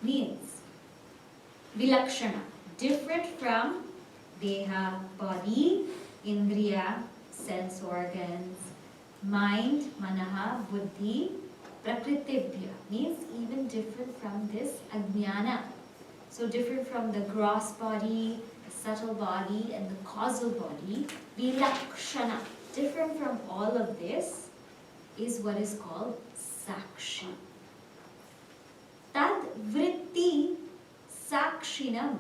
means vilakshana, different from deha, body, indriya, sense organs, mind, manaha, buddhi, prakritibhya, means even different from this ajnana. So different from the gross body, the subtle body, and the causal body, vilakshana, different from all of this, is what is called sakshi. Tad vritti sakshinam.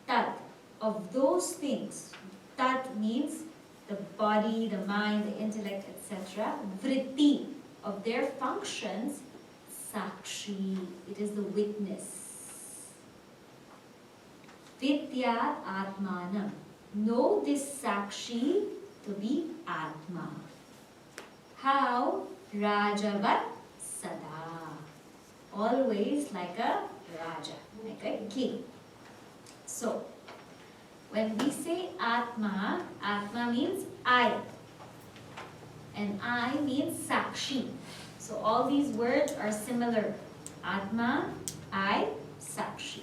Tad, of those things. Tad means the body, the mind, the intellect, etc. Vritti, of their functions, sakshi, it is the witness. Vidya atmanam. Know this sakshi to be atma. How? Rajavat sada. Always like a raja, like a king. So, when we say atma, atma means I. And I means sakshi. So all these words are similar. Atma, I, sakshi.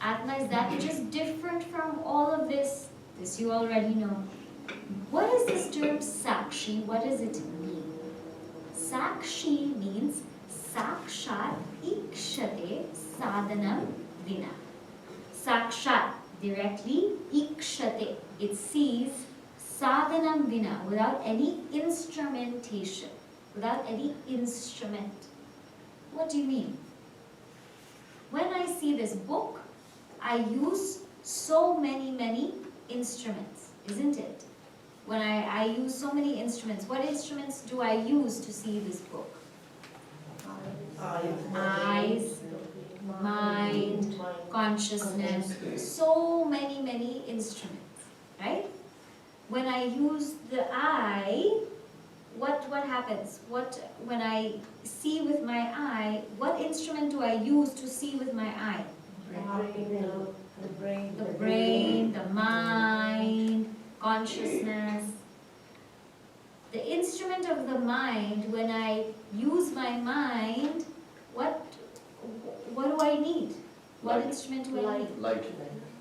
Atma is that which is different from all of this. This you already know. What is this term sakshi? What does it mean? Sakshi means sakshat ikshate sadhanam vina. Sakshat, directly, ikshate, it sees sadhanam vina, without any instrumentation, without any instrument. What do you mean? When I see this book, I use so many instruments, isn't it? When I use so many instruments, what instruments do I use to see this book? Eyes, mind, consciousness, so many instruments, right? When I use the eye, what happens? When I see with my eye, what instrument do I use to see with my eye? The brain, the mind, consciousness. The instrument of the mind, when I use my mind, what do I need? What Light. instrument do I need? Light.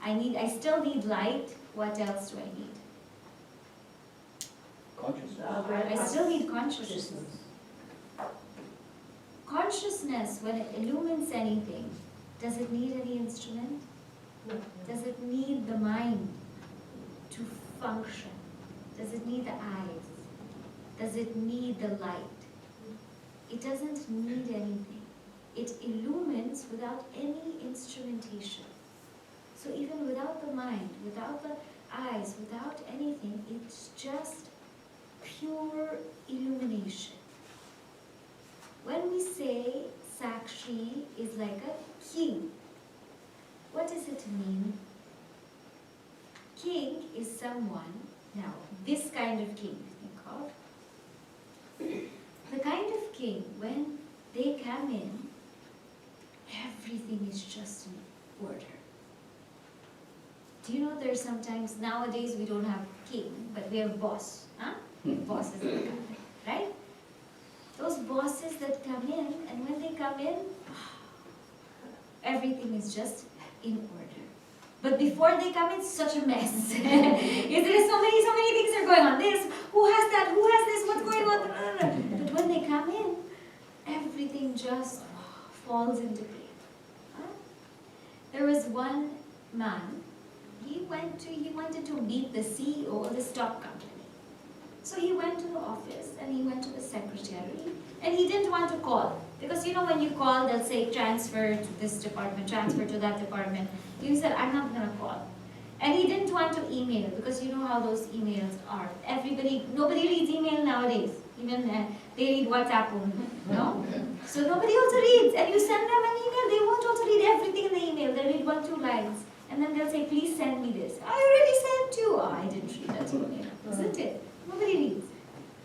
I still need light. What else do I need? Consciousness. I still need consciousness. Consciousness, when it illumines anything, does it need any instrument? Does it need the mind to function? Does it need the eyes? Does it need the light? It doesn't need anything. It illumines without any instrumentation. So even without the mind, without the eyes, without anything, it's just pure illumination. When we say Sakshi is like a king, what does it mean? King is someone, now this kind of king, think of. The kind of king, when they come in, everything is just in order. Do you know there's sometimes, nowadays we don't have king, but we have boss. Huh? Bosses that come in, right? Those bosses that come in, and when they come in, everything is just in order. But before they come, it's such a mess. Is there so many things are going on. This, who has that? Who has this? What's going on? But when they come in, everything just falls into place. Huh? There was one man. He wanted to meet the CEO of the stock company. So he went to the office and he went to the secretary, and he didn't want to call. Because you know when you call, they'll say transfer to this department, transfer to that department. He said, I'm not going to call. And he didn't want to email, because you know how those emails are. Nobody reads email nowadays. Even they read WhatsApp only, no? So nobody also reads. And you send them an email, they won't also read everything in the email. They read 1-2 lines. And then they'll say, please send me this. I already sent you. Oh, I didn't read that email, isn't it? Nobody reads.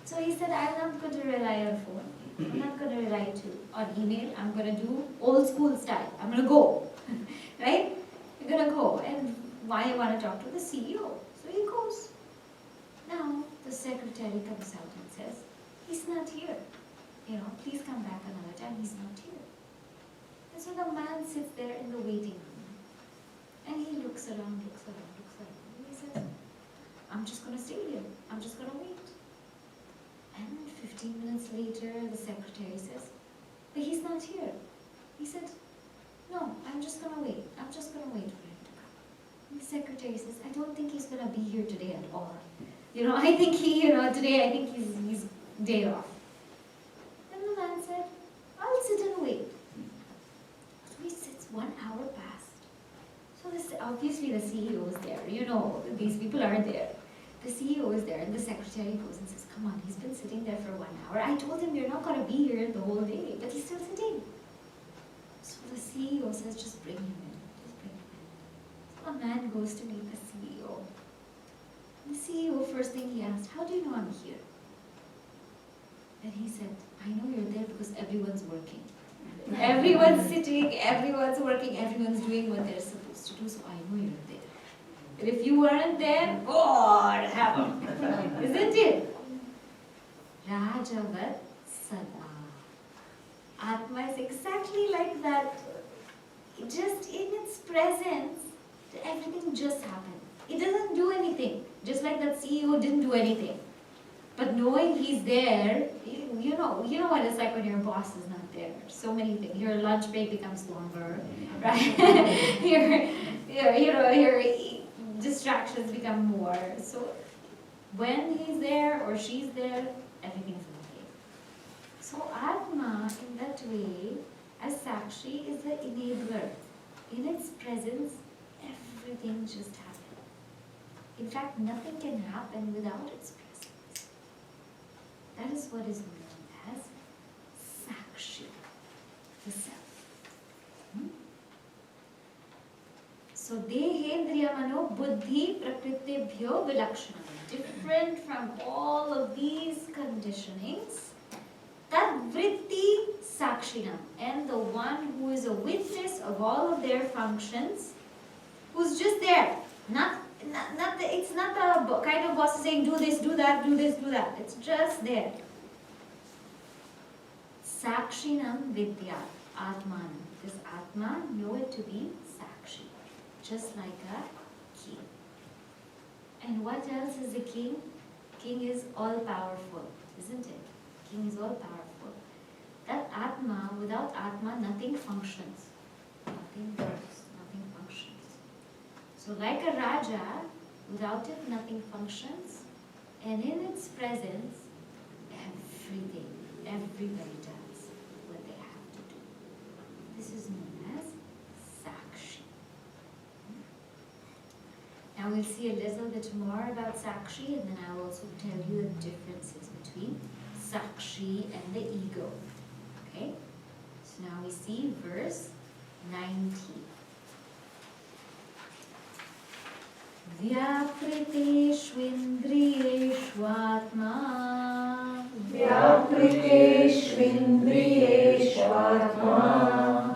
So he said, I'm not going to rely on phone. I'm not going to rely on email. I'm going to do old school style. I'm going to go. Right? You're going to go. And why I want to talk to the CEO. So he goes. Now, the secretary comes out and says, he's not here. Please come back another time. He's not here. And so the man sits there in the waiting room. And he looks around. And he says, I'm just going to stay here. I'm just going to wait. And 15 minutes later, the secretary says, but he's not here. He said, no, I'm just going to wait. I'm just going to wait for him to come. And the secretary says, I don't think he's going to be here today at all. I think today I think he's day off. And the man said, I'll sit and wait. So he sits, 1 hour passed. So obviously the CEO is there. These people are there. The CEO is there and the secretary goes and says, come on, he's been sitting there for 1 hour. I told him you're not going to be here the whole day, but he's still sitting. So the CEO says, just bring him in. Just bring him in. So a man goes to meet the CEO. The CEO, first thing he asked, how do you know I'm here? And he said, I know you're there because everyone's working. Everyone's sitting, everyone's working, everyone's doing what they're supposed to do, so I know you're there. But if you weren't there, God heaven. Isn't it? Rajavat Sada. Atma is exactly like that. Just in its presence, everything just happens. It doesn't do anything. Just like that CEO didn't do anything. But knowing he's there, you know what it's like when your boss is not there. So many things. Your lunch break becomes longer, right? your distractions become more. So when he's there or she's there, everything's okay. So Atma, in that way, as Sakshi, is the enabler. In its presence, everything just happens. In fact, nothing can happen without its presence. That is what is known as Sakshi, the self. So, Dehendriya Mano Buddhi Prakriti-bhyo Vilakshanam. Different from all of these conditionings, Tad Vritti Sakshinam. And the one who is a witness of all of their functions, who's just there. It's not the kind of boss saying, do this, do that, do this, do that. It's just there. Sakshinam Vidya Atman. This Atma, know it to be Sakshi. Just like a king. And what else is a king? King is all powerful, isn't it? King is all powerful. That Atma, without Atma, nothing functions. Nothing works, nothing functions. So like a Raja, without it nothing functions, and in its presence, everybody does what they have to do. This is known as Sakshi. Now we'll see a little bit more about Sakshi, and then I'll also tell you the differences between Sakshi and the ego. Okay? So now we see verse 19. Vyapriteshvindriyeshvatma Vyapriteshvindriyeshvatma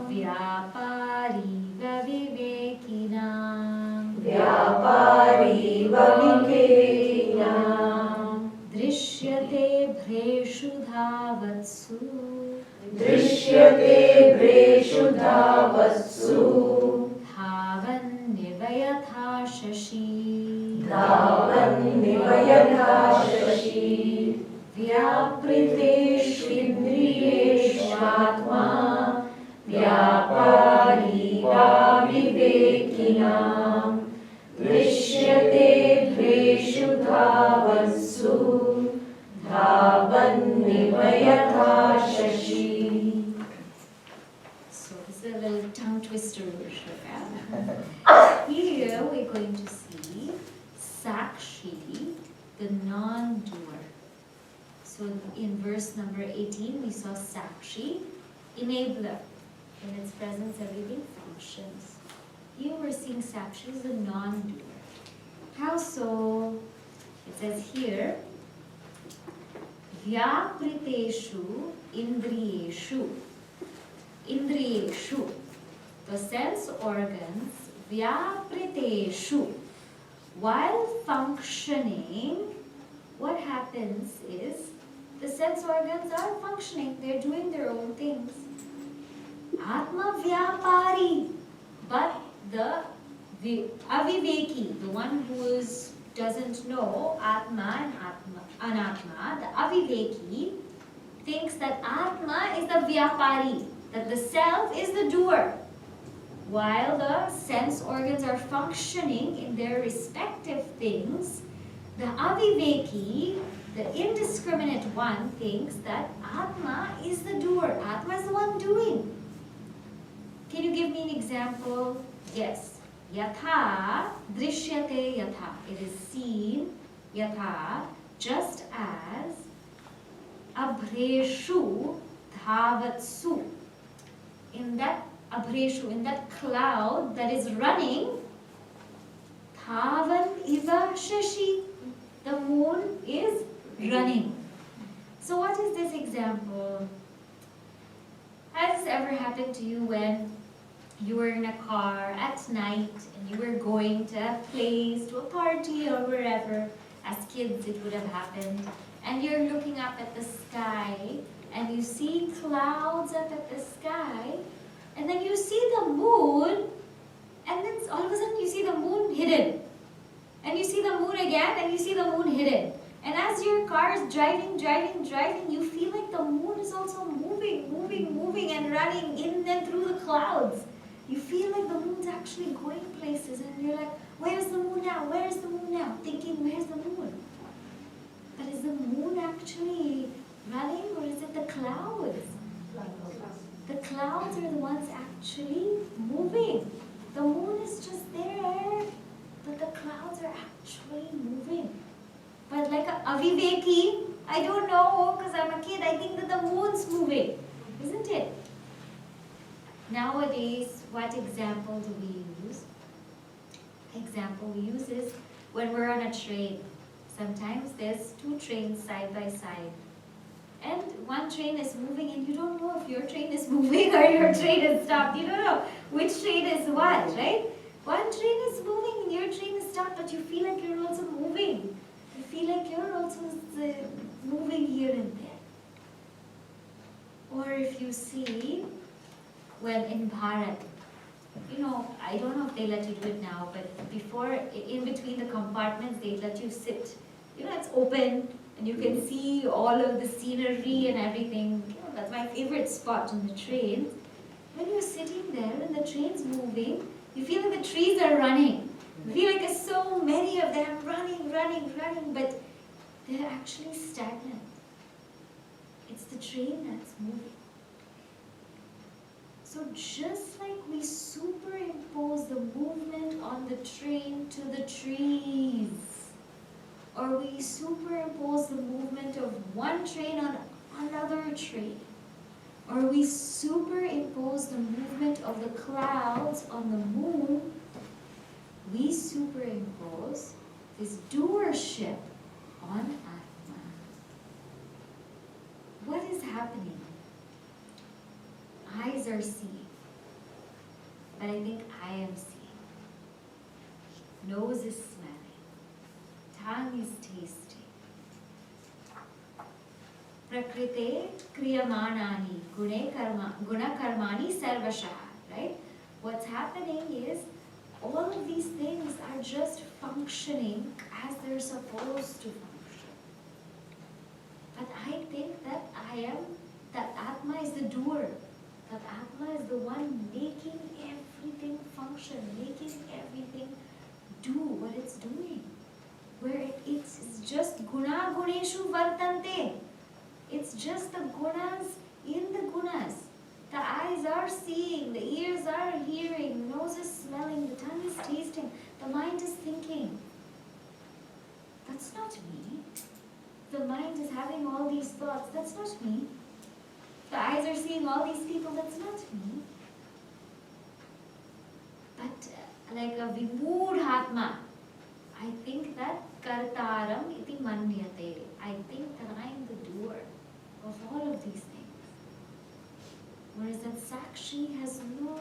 Vyapariva vivekinam Vyapariva vivekinam Drishyate bhreshu dhavatsu Drishyate bhreshu dhavatsu Dhavan nivayatha shashi Dhavan nivayatha shashi Vyapriteshvindriyeshvatma Vyapariva vivekinam Drishyate bhreshu dhavatsu Dhavan nivayatha shashi. So this is a little tongue twister. Here we're going to see Sakshi, the non-doer. So in verse number 18 we saw Sakshi, enabler. In its presence everything functions. Here we're seeing Sakshi as a non-doer. How so? It says here, Vyapriteshu Indriyeshu. Indriyeshu. The sense organs, Vyapriteshu. While functioning, what happens is the sense organs are functioning, they're doing their own things. Atma Vyapari. But the Aviveki, the one who doesn't know Atma and Anatma, the Aviveki, thinks that Atma is the Vyapari, that the self is the doer. While the sense organs are functioning in their respective things, the Aviveki, the indiscriminate one, thinks that Atma is the doer. Atma is the one doing. Can you give me an example? Yes. Yatha drishyate yatha. It is seen, yatha, just as abhreshu dhavatsu. In that abhreshu, in that cloud that is running, dhavan iva shashi. The moon is running. So what is this example? Has this ever happened to you when you were in a car at night and you were going to a place, to a party or wherever? As kids it would have happened. And you're looking up at the sky and you see clouds up at the sky, and then you see the moon, and then all of a sudden you see the moon hidden. And you see the moon again, and you see the moon hidden. And as your car is driving, you feel like the moon is also moving and running in and through the clouds. You feel like the moon's actually going places, and you're like, where's the moon now? Where's the moon now? Thinking, where's the moon? But is the moon actually running, or is it the clouds? The clouds are the ones actually moving. The moon is just there, but the clouds are actually moving. But like a Aviveki, I don't know, because I'm a kid, I think that the moon's moving, isn't it? Nowadays, what example do we use? Example we use is when we're on a train. Sometimes there's two trains side by side. And one train is moving and you don't know if your train is moving or your train is stopped. You don't know which train is what, right? One train is moving and your train is stopped, but you feel like you're also moving. You feel like you're also moving here and there. Or if you see, well, in Bharat, you know, I don't know if they let you do it now, but before, in between the compartments, they let you sit. You know, it's open and you can see all of the scenery and everything. You know, that's my favorite spot on the train. When you're sitting there and the train's moving, you feel like the trees are running. You feel like there's so many of them running, but they're actually stagnant. It's the train that's moving. So just like we superimpose the movement on the train to the trees, or we superimpose the movement of one train on another train, or we superimpose the movement of the clouds on the moon, we superimpose this doership on Atma. What is happening? Eyes are seeing, but I think I am seeing. Nose is smelling. Tongue is tasting. Prakrite kriyamanani guna karmani sarvashaha. Right? What's happening is all of these things are just functioning as they're supposed to function. But I think that that Atma is the doer. That Atma is the one making everything function, making everything do what it's doing. Where it's just guna guneshu vartante. It's just the gunas in the gunas. The eyes are seeing, the ears are hearing, the nose is smelling, the tongue is tasting, the mind is thinking. That's not me. The mind is having all these thoughts. That's not me. The eyes are seeing all these people. That's not me. But like a vimudhatma, I think that kartaram iti manyate. I think that I am the doer of all of these things. Whereas that Sakshi has no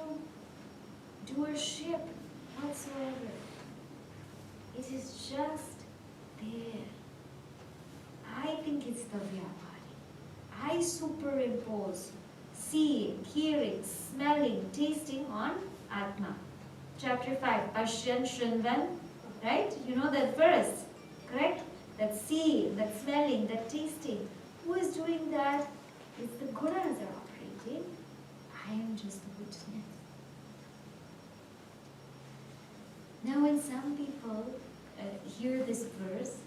doership whatsoever. It is just there. I think it's the Vyapari. I superimpose seeing, hearing, smelling, tasting on Atma. Chapter 5, Pashyan Shrinvan, right? You know that verse, correct? That seeing, that smelling, that tasting. Who is doing that? It's the gunas are operating. I am just the witness. Now when some people hear this verse,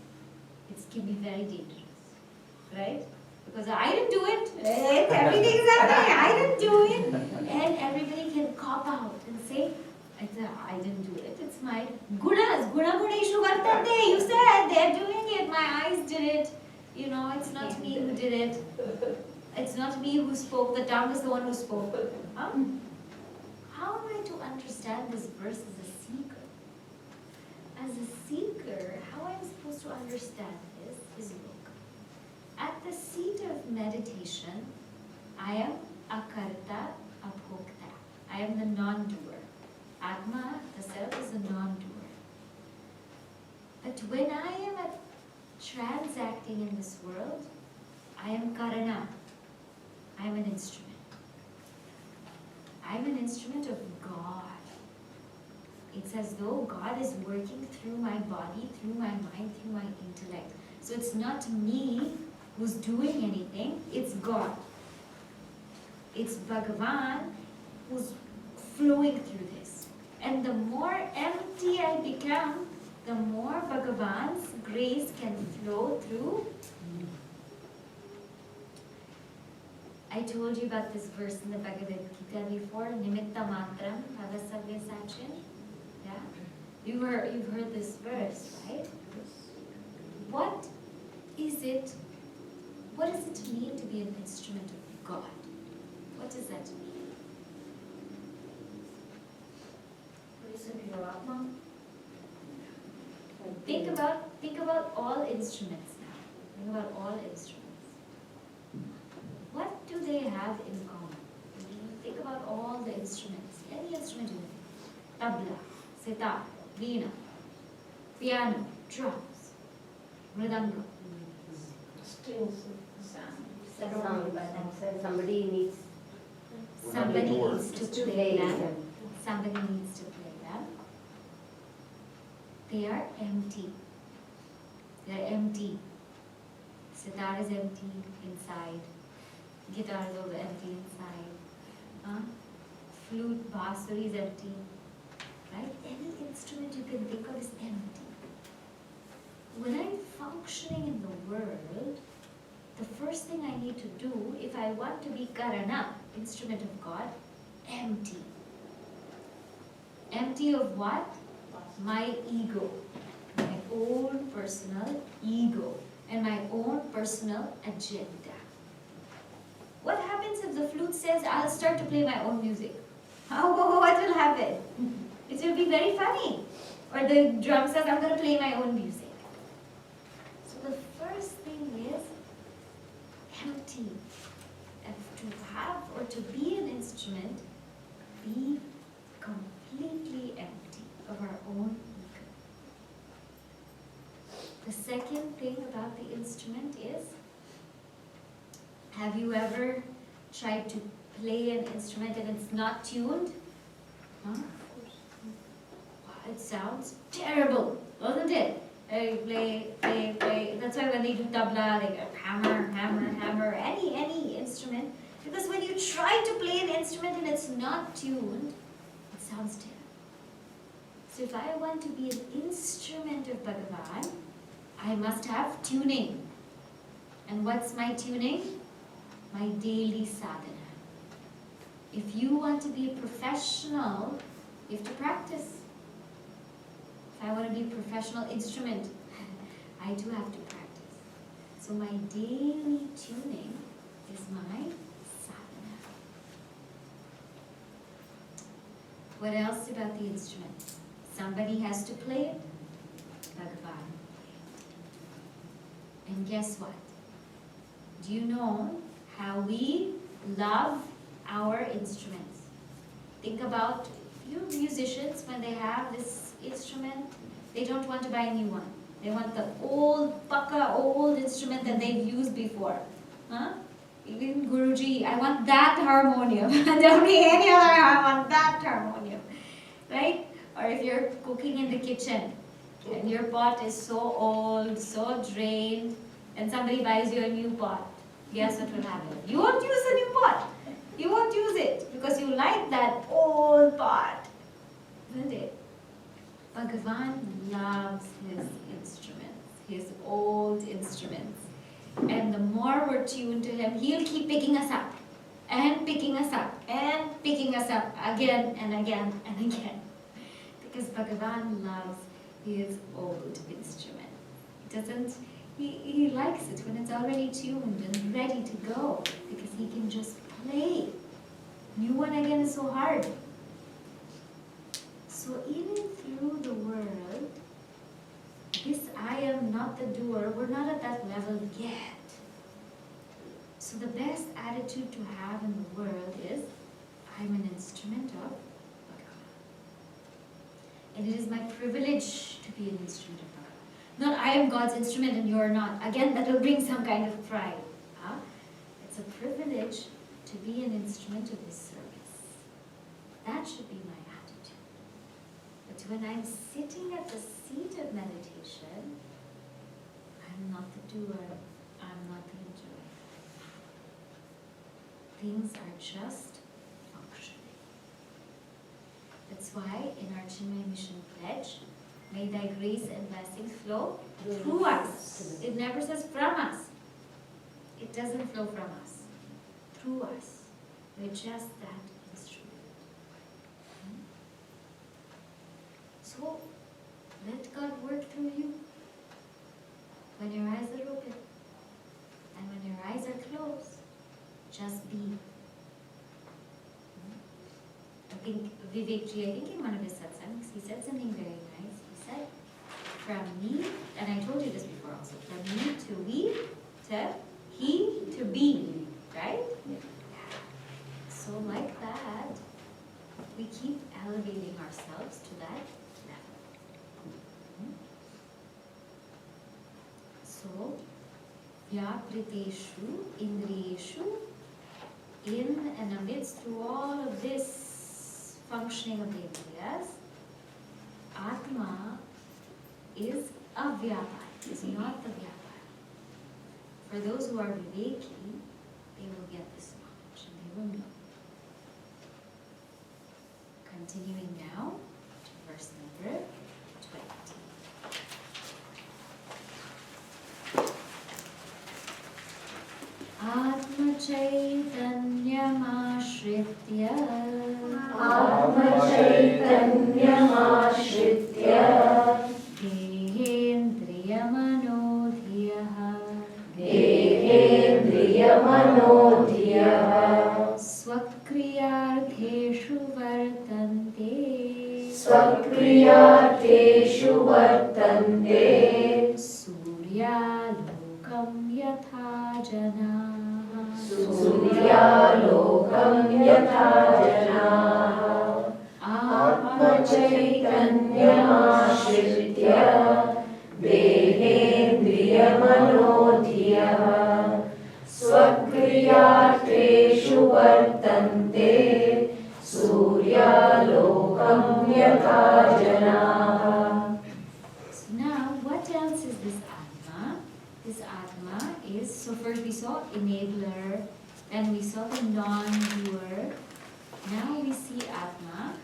it can be very dangerous, right? Because I didn't do it, everything is happening, I didn't do it. And everybody can cop out and say, I didn't do it, it's my gunas, guna guneshu vartante, you said they're doing it, my eyes did it. You know, it's not me who did it. It's not me who spoke, the tongue is the one who spoke. Huh? How am I to understand this verse as a seeker? As a seeker, how I'm supposed to understand this is look. At the seat of meditation, I am akarta abhokta. I am the non-doer. Atma, the self, is the non-doer. But when I am transacting in this world, I am karana. I am an instrument. I am an instrument of God. It's as though God is working through my body, through my mind, through my intellect. So it's not me who's doing anything, it's God. It's Bhagavan who's flowing through this. And the more empty I become, the more Bhagavan's grace can flow through. I told you about this verse in the Bhagavad Gita before, Nimitta Matram, Bhavasavya Sachin. Yeah? You've heard this verse, right? What does it mean to be an instrument of God? What does that mean? Think about all instruments now. Think about all instruments. What do they have in common? Think about all the instruments. Any instrument you think. Tabla, sitar, veena, piano, drums, mridanga. Strings of sound. Somebody needs to play them. Somebody needs to play them. They are empty. They are empty. Sitar is empty inside. Guitar is also empty inside. Flute, bansuri is empty. Right? Any instrument you can think of is empty. When I'm functioning in the world, the first thing I need to do, if I want to be Karana, instrument of God, empty. Empty of what? My ego. My own personal ego. And my own personal agenda. What happens if the flute says, I'll start to play my own music? What will happen? It will be very funny. Or the drum says, I'm going to play my own music. So the first thing is empty. And to have or to be an instrument, be completely empty of our own ego. The second thing about the instrument is, have you ever tried to play an instrument and it's not tuned? Huh? It sounds terrible, doesn't it? Play. That's why when they do tabla, they go hammer, any instrument. Because when you try to play an instrument and it's not tuned, it sounds terrible. So if I want to be an instrument of Bhagavan, I must have tuning. And what's my tuning? My daily sadhana. If you want to be a professional, you have to practice. If I want to be a professional instrument, I do have to practice. So my daily tuning is my sadhana. What else about the instrument? Somebody has to play it. Bhagavan. And guess what? Do you know how we love our instruments? Think about musicians, when they have this instrument, they don't want to buy a new one. They want the old instrument that they've used before. Even Guruji, I want that harmonium. Don't be any other, I want that harmonium. Right? Or if you're cooking in the kitchen and your pot is so old, so drained, and somebody buys you a new pot, guess what will happen? You won't use the new pot. You won't use it because you like that old pot. Isn't it? Bhagavan loves his instruments, his old instruments. And the more we're tuned to him, he'll keep picking us up and picking us up and picking us up again and again and again. Because Bhagavan loves his old instrument. He likes it when it's already tuned and ready to go because he can just play. New one again is so hard. So even through the world, this I am not the doer, we're not at that level yet. So the best attitude to have in the world is, I'm an instrument of Bhagavan. And it is my privilege to be an instrument of Bhagavan. Not I am God's instrument and you are not. Again, that will bring some kind of pride. Huh? It's a privilege to be an instrument of His service. That should be my attitude. But when I'm sitting at the seat of meditation, I'm not the doer, I'm not the enjoyer. Things are just functioning. That's why in our Chinmay Mission Pledge, may Thy grace and blessings flow through us. It never says from us. It doesn't flow from us. Through us. We're just that instrument. So, let God work through you. When your eyes are open and when your eyes are closed, just be. I think Vivekji, I think in one of his satsangs, he said something very nice. He said, from me, and I told you this before also, from me to we, to he to be, right? Yeah. So like that, we keep elevating ourselves to that level. So, vyapriteshu, indriyeshu, in and amidst through all of this functioning of the indriyas, Atma is avyapari, is not the vyapari. For those who are viveki, they will get this knowledge and they will know. Continuing now to verse number 20. Atma chaitanyamashritya dehendriyamanodhyaha swakriyartheshu vartante suryalokam yatha janaha Atma chaitanyamashritya dehendriyamanodhyaha swakriyartheshu vartante suryalokam yatha janaha. So now, what else is this Atma? This Atma is, so first we saw enabler, then we saw the non-doer. Now we see Atma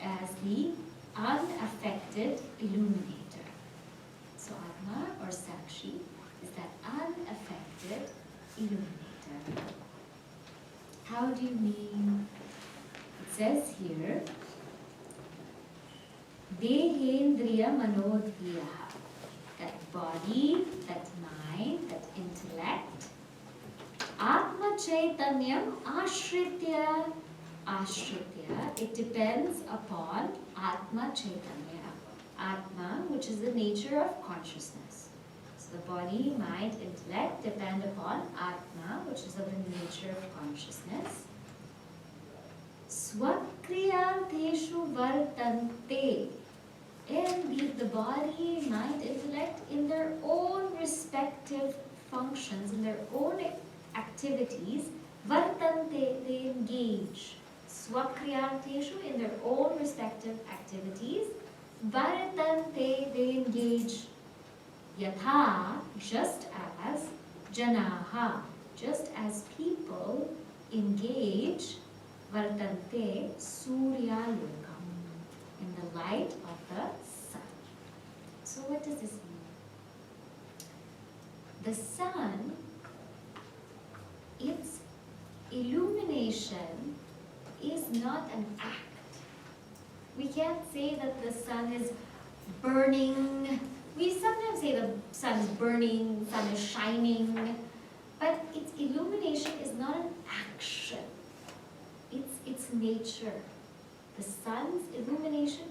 as the unaffected illuminator. So Atma or Sakshi is that unaffected illuminator. How do you mean? It says here, Dehendriya manodhyaha, that body, that mind, that intellect. Atma chaitanyam ashritya. Ashritya, it depends upon Atma chaitanya. Atma, which is the nature of consciousness. So the body, mind, intellect depend upon Atma, which is of the nature of consciousness. Swakriyanteshu vartante. And the body, mind, intellect in their own respective functions, in their own activities, vartante, they engage. Swakriyanteshu, in their own respective activities. Vartante, they engage. Yatha, just as. Janaha, just as people engage. Vartante, suryalokam, in the light of the sun. So what does this mean? The sun, its illumination is not an act. We can't say that the sun is burning. We sometimes say the sun is burning, sun is shining, but its illumination is not an action. It's nature. The sun's illumination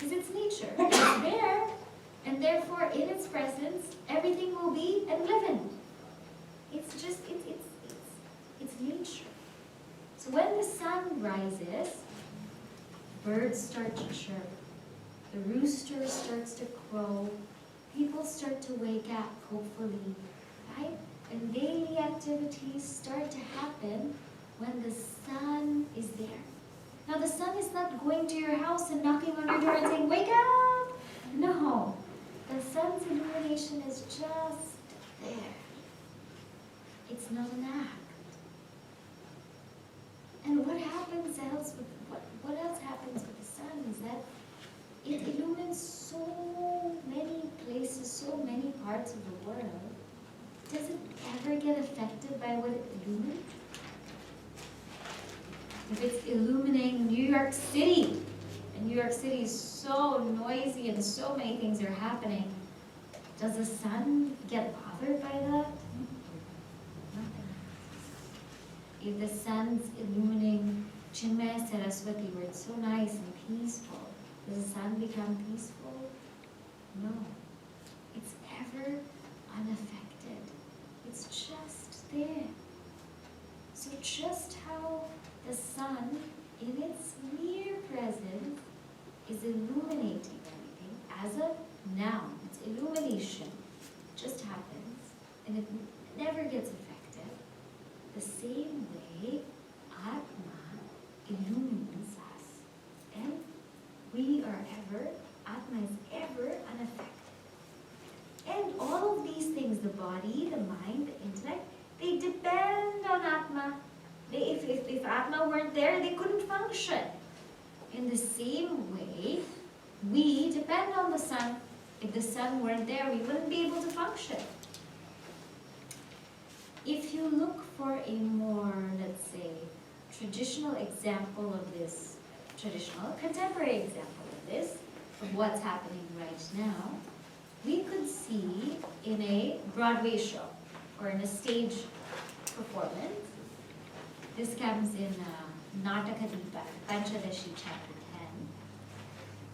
is its nature. It's there, and therefore in its presence, everything will be enlivened. It's just, it's nature. So when the sun rises, birds start to chirp, the rooster starts to crow, people start to wake up, hopefully, right? And daily activities start to happen when the sun is there. Now the sun is not going to your house and knocking on your door and saying, wake up! No, the sun's illumination is just there. It's not an act. And what happens else with, what else happens with the sun is that it illumines so many places, so many parts of the world. Does it ever get affected by what it illumines? If it's illuminating New York City, and New York City is so noisy and so many things are happening, does the sun get bothered by that? Nothing. If the sun's illuminating Chinmaya Saraswati, where it's so nice and peaceful, does the sun become peaceful? No. It's ever unaffected. It's just there. So just how the sun, in its mere presence, is illuminating everything as a noun. Its illumination just happens, and it never gets affected. The same way, Atma illumines us. And we are ever, Atma is ever unaffected. And all of these things, the body, the mind, the intellect, they depend on Atma. If Atma weren't there, they couldn't function. In the same way, we depend on the sun. If the sun weren't there, we wouldn't be able to function. If you look for a more, let's say, traditional example of this, contemporary example of this, of what's happening right now, we could see in a Broadway show or in a stage performance. This comes in Nataka Deepa, Panchadashi chapter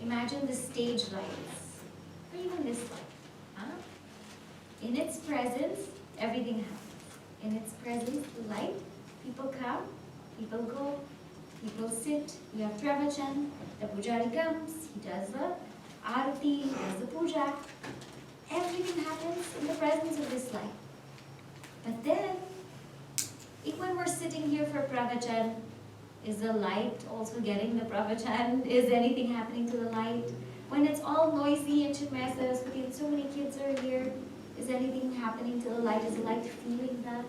10. Imagine the stage lights, or even this light. Huh? In its presence, everything happens. In its presence, the light, people come, people go, people sit, we have pravachan, the pujari comes, he does the arati, he does the puja. Everything happens in the presence of this light. But then, if when we're sitting here for pravachan, is the light also getting the pravachan? Is anything happening to the light? When it's all noisy and Chinmaya Saraswati and so many kids are here, is anything happening to the light? Is the light feeling that?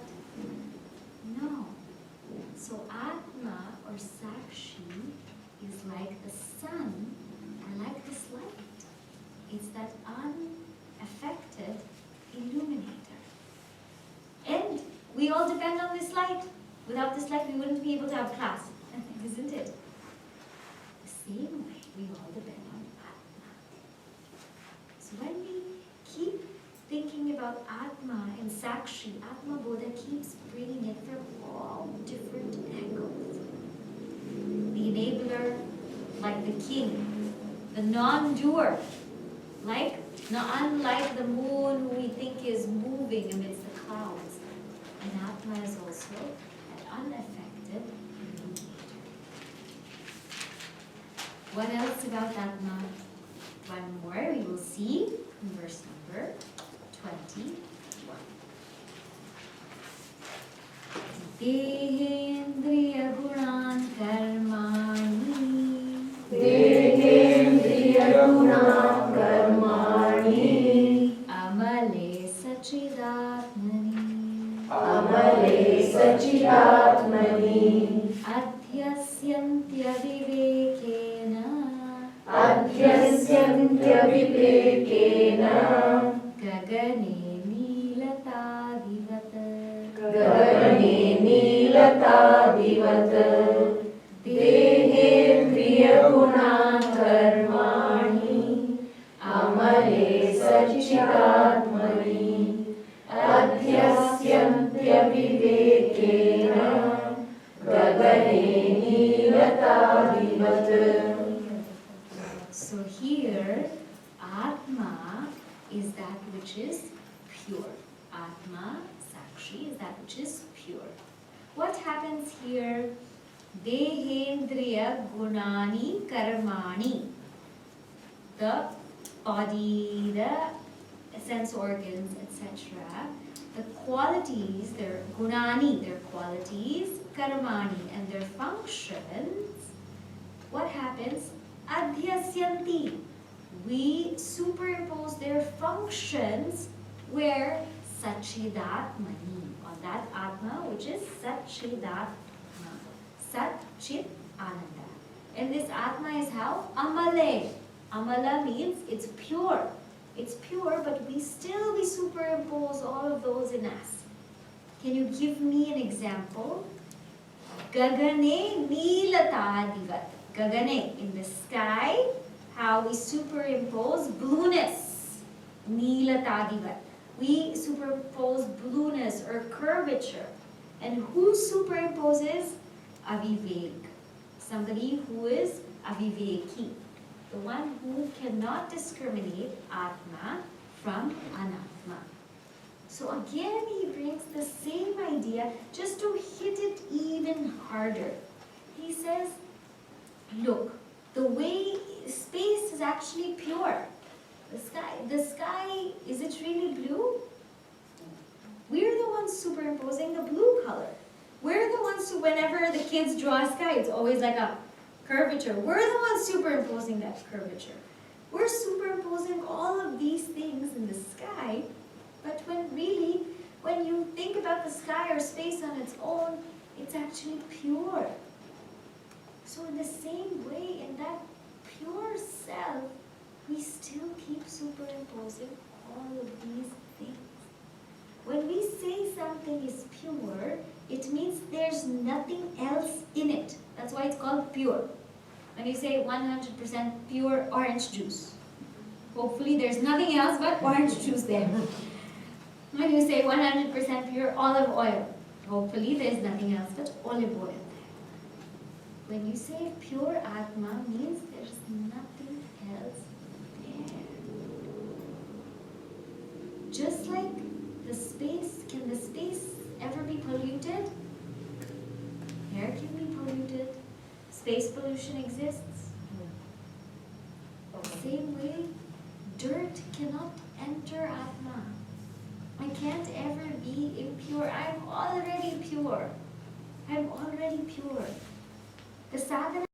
No. So Atma or Sakshi is like the sun or like this light. It's that unaffected illuminator. And we all depend on this light. Without this light, we wouldn't be able to have class, isn't it? The same way, we all depend on Atma. So when we keep thinking about Atma and Sakshi, AtmaBodha keeps bringing it from all different angles. The enabler, like the king. The non-doer, unlike the moon who we think is moving amidst the clouds. And Atma is also an unaffected illuminator. What else about Atma? One more we will see in verse number 21. देहेन्द्रियगुणान् कर्माणि देहेन्द्रियगुणान् कर्माणि अमले सच्चिदात्मनि अमले सच्चिदात्मनि अध्यस्यन्त्यविवेकेन अध्यस्यन्त्यविवेकेन गगने नीलतादिवत् गगने नीलतादिवत् देहेन्द्रियगुणान् कर्माणि अमले सच्चिदात्मनि अध्यस्यन्त्यविवेकेन गगने नीलतादिवत्. So here, Atma is that which is pure. Atma, Sakshi, is that which is pure. What happens here? Dehendriya gunani karmani. The body, the sense organs, etc. The qualities, their gunani, their qualities, karmani, and their functions. What happens? Adhyasyanti. We superimpose their functions where Satchidatmani, on that Atma which is Satchidatma. Sat, Chit, Ananda. And this Atma is how? Amale. Amala means it's pure. It's pure, but we superimpose all of those in us. Can you give me an example? Gagane Neelatadivat. Gagane, in the sky, how we superimpose blueness. Neelatadivat. We superimpose blueness or curvature. And who superimposes? Avivek. Somebody who is aviveki. The one who cannot discriminate Atma from Anatma. So again he brings the same idea just to hit it even harder. He says, look, the way space is actually pure. The sky, is it really blue? We're the ones superimposing the blue color. We're the ones who, whenever the kids draw a sky, it's always like a curvature. We're the ones superimposing that curvature. We're superimposing all of these things in the sky, but when you think about the sky or space on its own, it's actually pure. So in the same way, in that pure self, we still keep superimposing all of these things. When we say something is pure, it means there's nothing else in it. That's why it's called pure. When you say 100% pure orange juice, hopefully there's nothing else but orange juice there. When you say 100% pure olive oil, hopefully there's nothing else but olive oil there. When you say pure Atma, means there's nothing else there. Just like the space, can the space ever be polluted? Air can be polluted. Space pollution exists. Same way, dirt cannot enter Atma. I can't ever be impure. I'm already pure. I'm already pure. The sadhana